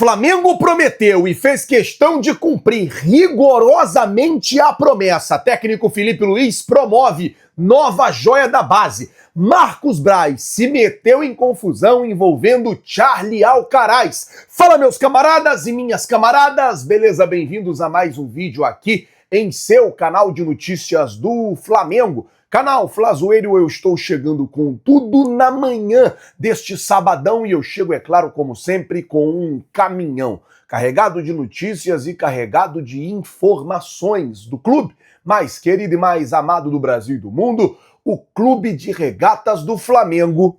Flamengo prometeu e fez questão de cumprir rigorosamente a promessa. Técnico Filipe Luiz promove nova joia da base. Marcos Braz se meteu em confusão envolvendo Charlie Alcaraz. Fala, meus camaradas e minhas camaradas, beleza? Bem-vindos a mais um vídeo aqui em seu canal de notícias do Flamengo. Canal Flazoeiro, eu estou chegando com tudo na manhã deste sabadão e eu chego, é claro, como sempre, com um caminhão carregado de notícias e carregado de informações do clube mais querido e mais amado do Brasil e do mundo, o Clube de Regatas do Flamengo.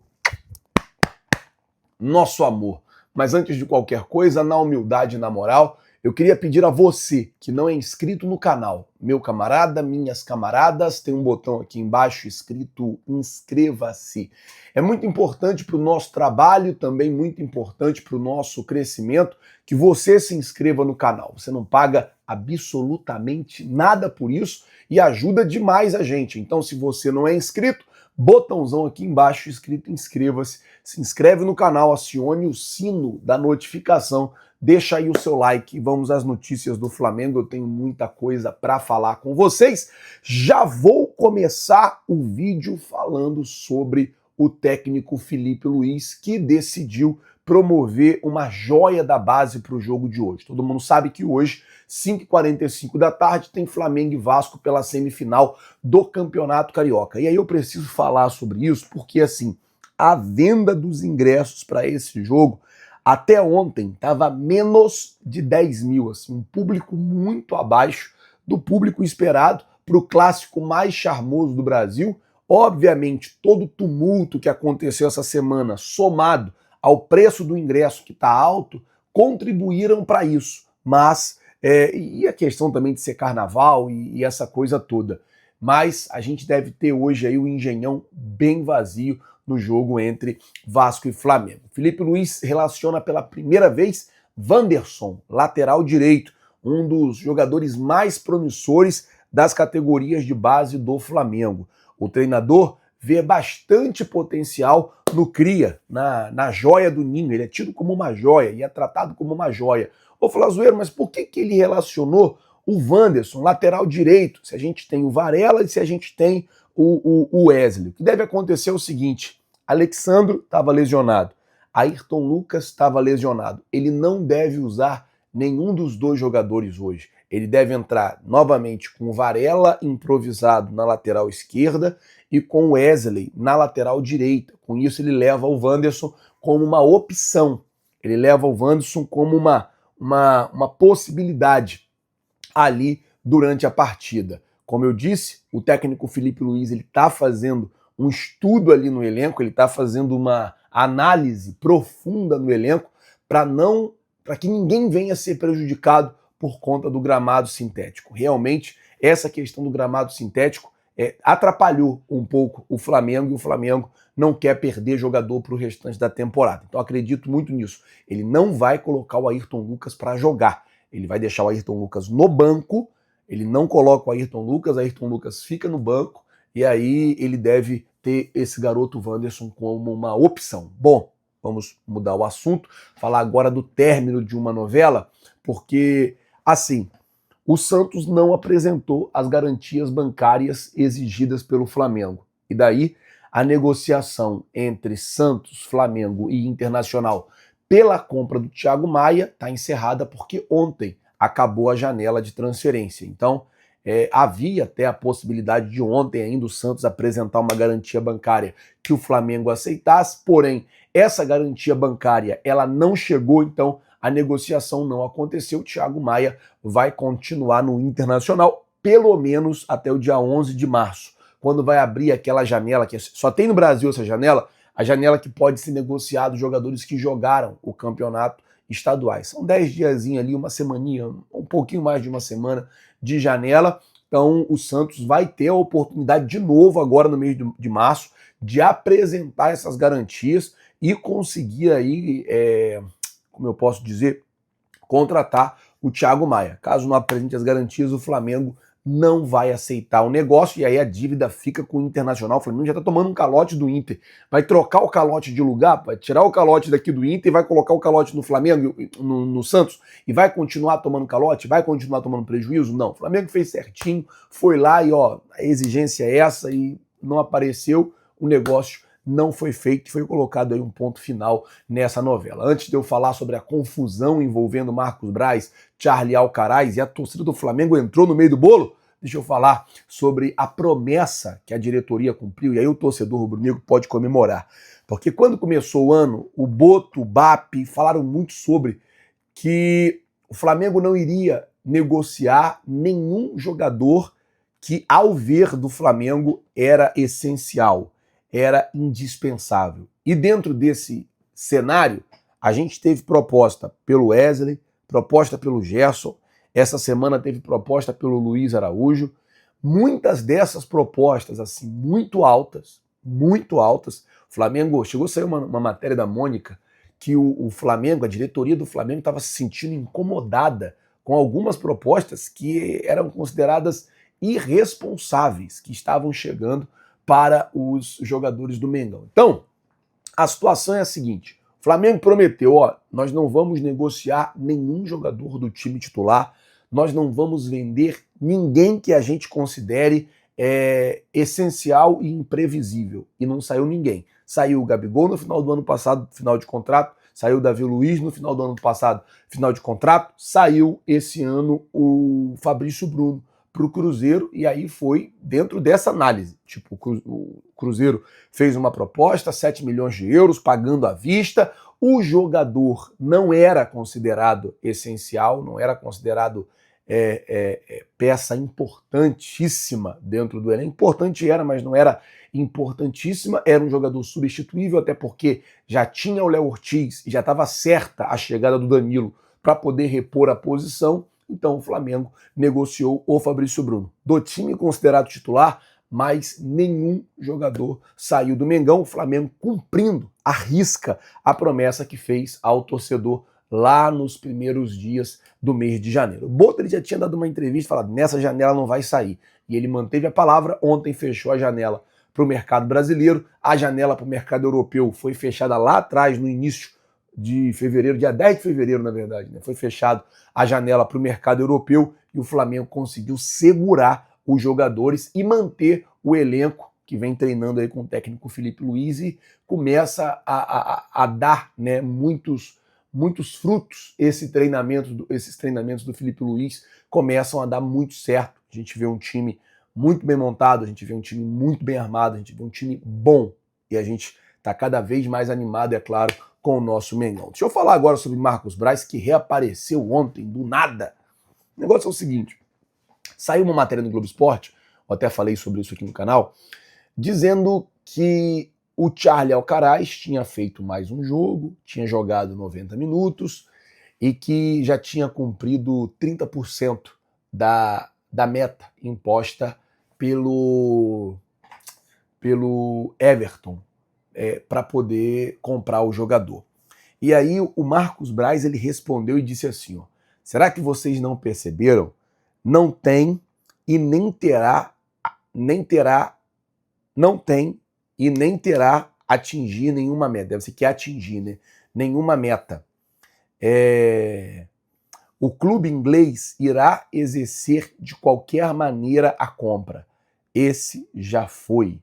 Nosso amor. Mas antes de qualquer coisa, na humildade e na moral, eu queria pedir a você que não é inscrito no canal, meu camarada, minhas camaradas, tem um botão aqui embaixo escrito inscreva-se. É muito importante para o nosso trabalho, também muito importante para o nosso crescimento, que você se inscreva no canal. Você não paga absolutamente nada por isso e ajuda demais a gente. Então, se você não é inscrito, botãozão aqui embaixo escrito inscreva-se. Se inscreve no canal, acione o sino da notificação, deixa aí o seu like e vamos às notícias do Flamengo. Eu tenho muita coisa para falar com vocês. Já vou começar o vídeo falando sobre o técnico Filipe Luiz, que decidiu promover uma joia da base para o jogo de hoje. Todo mundo sabe que hoje, 5h45 da tarde, tem Flamengo e Vasco pela semifinal do Campeonato Carioca. E aí eu preciso falar sobre isso porque, assim, a venda dos ingressos para esse jogo até ontem estava menos de 10 mil, assim, um público muito abaixo do público esperado para o clássico mais charmoso do Brasil. Obviamente, todo o tumulto que aconteceu essa semana, somado ao preço do ingresso que está alto, contribuíram para isso. Mas, e a questão também de ser carnaval e essa coisa toda. Mas a gente deve ter hoje aí o Engenhão bem vazio no jogo entre Vasco e Flamengo. Filipe Luiz relaciona pela primeira vez Wanderson, lateral direito, um dos jogadores mais promissores das categorias de base do Flamengo. O treinador vê bastante potencial no cria, na joia do ninho. Ele é tido como uma joia e é tratado como uma joia. Ô Flazoeiro, mas por que ele relacionou o Wanderson, lateral direito, se a gente tem o Varela e se a gente tem o Wesley? O que deve acontecer é o seguinte: Alexandro estava lesionado, Ayrton Lucas estava lesionado. Ele não deve usar nenhum dos dois jogadores hoje. Ele deve entrar novamente com o Varela improvisado na lateral esquerda e com o Wesley na lateral direita. Com isso ele leva o Wanderson como uma opção. Ele leva o Wanderson como uma possibilidade ali durante a partida. Como eu disse, o técnico Filipe Luiz está fazendo um estudo ali no elenco, ele está fazendo uma análise profunda no elenco para que ninguém venha a ser prejudicado por conta do gramado sintético. Realmente, essa questão do gramado sintético atrapalhou um pouco o Flamengo e o Flamengo não quer perder jogador para o restante da temporada. Então acredito muito nisso. Ele não vai colocar o Ayrton Lucas para jogar. Ele vai deixar o Ayrton Lucas no banco, ele não coloca o Ayrton Lucas fica no banco e aí ele deve ter esse garoto Wanderson como uma opção. Bom, vamos mudar o assunto, falar agora do término de uma novela, porque, assim, o Santos não apresentou as garantias bancárias exigidas pelo Flamengo. E daí, a negociação entre Santos, Flamengo e Internacional pela compra do Thiago Maia está encerrada porque ontem acabou a janela de transferência. Então, havia até a possibilidade de ontem ainda o Santos apresentar uma garantia bancária que o Flamengo aceitasse, porém, essa garantia bancária ela não chegou, então a negociação não aconteceu. O Thiago Maia vai continuar no Internacional, pelo menos até o dia 11 de março, quando vai abrir aquela janela, que só tem no Brasil essa janela, a janela que pode ser negociado jogadores que jogaram o campeonato estaduais. São 10 diazinhos ali, uma semaninha, um pouquinho mais de uma semana de janela. Então o Santos vai ter a oportunidade de novo agora no mês de março de apresentar essas garantias e conseguir aí, como eu posso dizer, contratar o Thiago Maia. Caso não apresente as garantias, o Flamengo não vai aceitar o negócio, e aí a dívida fica com o Internacional. O Flamengo já está tomando um calote do Inter. Vai trocar o calote de lugar, vai tirar o calote daqui do Inter e vai colocar o calote no Flamengo, no Santos, e vai continuar tomando calote? Vai continuar tomando prejuízo? Não. O Flamengo fez certinho, foi lá e ó, a exigência é essa e não apareceu, o negócio não foi feito e foi colocado aí um ponto final nessa novela. Antes de eu falar sobre a confusão envolvendo Marcos Braz, Charlie Alcaraz e a torcida do Flamengo entrou no meio do bolo, deixa eu falar sobre a promessa que a diretoria cumpriu, e aí o torcedor rubro-negro pode comemorar. Porque quando começou o ano, o Boto, o BAP falaram muito sobre que o Flamengo não iria negociar nenhum jogador que, ao ver do Flamengo, era essencial, era indispensável. E dentro desse cenário, a gente teve proposta pelo Wesley, proposta pelo Gerson, essa semana teve proposta pelo Luiz Araújo. Muitas dessas propostas, assim, muito altas. O Flamengo, chegou a sair uma matéria da Mônica, que o Flamengo, a diretoria do Flamengo estava se sentindo incomodada com algumas propostas que eram consideradas irresponsáveis, que estavam chegando para os jogadores do Mengão. Então, a situação é a seguinte: o Flamengo prometeu, ó, nós não vamos negociar nenhum jogador do time titular, nós não vamos vender ninguém que a gente considere essencial e imprevisível. E não saiu ninguém. Saiu o Gabigol no final do ano passado, final de contrato, saiu o Davi Luiz no final do ano passado, final de contrato, saiu esse ano o Fabrício Bruno para o Cruzeiro, e aí foi dentro dessa análise. Tipo, o Cruzeiro fez uma proposta, 7 milhões de euros, pagando à vista, o jogador não era considerado essencial, não era considerado peça importantíssima dentro do elenco. Importante era, mas não era importantíssima, era um jogador substituível, até porque já tinha o Léo Ortiz e já estava certa a chegada do Danilo para poder repor a posição. Então o Flamengo negociou o Fabrício Bruno. Do time considerado titular, mas nenhum jogador saiu do Mengão. O Flamengo cumprindo à risca a promessa que fez ao torcedor lá nos primeiros dias do mês de janeiro. O Boto, ele já tinha dado uma entrevista, falado, nessa janela não vai sair. E ele manteve a palavra, ontem fechou a janela para o mercado brasileiro, a janela para o mercado europeu foi fechada lá atrás, no início de fevereiro, dia 10 de fevereiro, na verdade, né? Foi fechado a janela para o mercado europeu e o Flamengo conseguiu segurar os jogadores e manter o elenco que vem treinando aí com o técnico Felipe Luiz e começa a dar, né, muitos frutos. Esses treinamentos do Felipe Luiz começam a dar muito certo. A gente vê um time muito bem montado, a gente vê um time muito bem armado, a gente vê um time bom e a gente está cada vez mais animado, é claro, com o nosso Mengão. Deixa eu falar agora sobre Marcos Braz, que reapareceu ontem, do nada. O negócio é o seguinte, saiu uma matéria no Globo Esporte, eu até falei sobre isso aqui no canal, dizendo que o Charlie Alcaraz tinha feito mais um jogo, tinha jogado 90 minutos e que já tinha cumprido 30% da meta imposta pelo Everton para poder comprar o jogador. E aí o Marcos Braz, ele respondeu e disse assim, ó, será que vocês não perceberam? Não tem e nem terá atingir nenhuma meta. Deve ser que atingir, né? Nenhuma meta. O clube inglês irá exercer de qualquer maneira a compra. Esse já foi.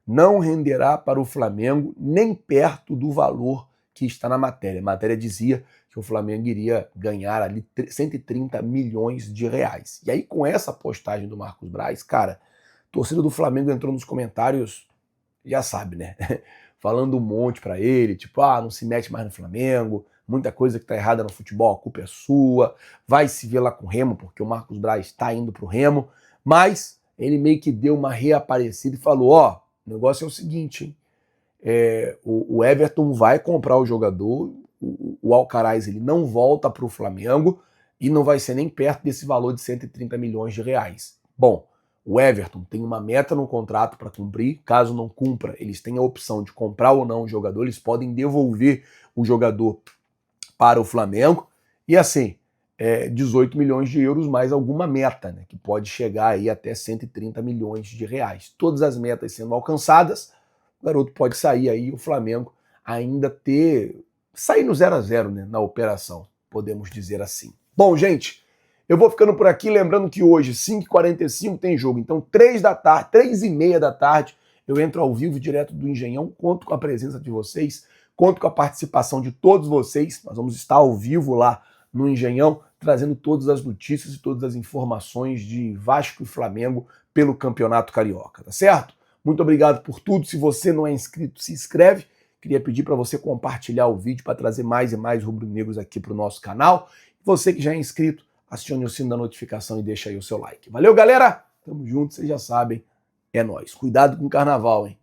Não renderá para o Flamengo nem perto do valor que está na matéria. A matéria dizia que o Flamengo iria ganhar ali 130 milhões de reais. E aí, com essa postagem do Marcos Braz, cara, a torcida do Flamengo entrou nos comentários, já sabe, né? Falando um monte pra ele, tipo, não se mete mais no Flamengo, muita coisa que tá errada no futebol, a culpa é sua, vai se ver lá com o Remo, porque o Marcos Braz tá indo pro Remo, mas ele meio que deu uma reaparecida e falou, o negócio é o seguinte, hein? O Everton vai comprar o jogador, o Alcaraz ele não volta pro Flamengo e não vai ser nem perto desse valor de 130 milhões de reais. Bom, o Everton tem uma meta no contrato para cumprir, caso não cumpra, eles têm a opção de comprar ou não o jogador, eles podem devolver o jogador para o Flamengo, e assim, 18 milhões de euros mais alguma meta, né, que pode chegar aí até 130 milhões de reais. Todas as metas sendo alcançadas, o garoto pode sair aí, o Flamengo ainda sair no 0-0, né, na operação, podemos dizer assim. Bom, gente, eu vou ficando por aqui, lembrando que hoje, 5h45, tem jogo. Então, 3h30 da tarde, eu entro ao vivo direto do Engenhão, conto com a presença de vocês, conto com a participação de todos vocês. Nós vamos estar ao vivo lá no Engenhão, trazendo todas as notícias e todas as informações de Vasco e Flamengo pelo Campeonato Carioca, tá certo? Muito obrigado por tudo. Se você não é inscrito, se inscreve. Queria pedir para você compartilhar o vídeo para trazer mais e mais rubro-negros aqui para o nosso canal. Você que já é inscrito, acione o sino da notificação e deixa aí o seu like. Valeu, galera! Tamo junto, vocês já sabem. É nóis. Cuidado com o carnaval, hein?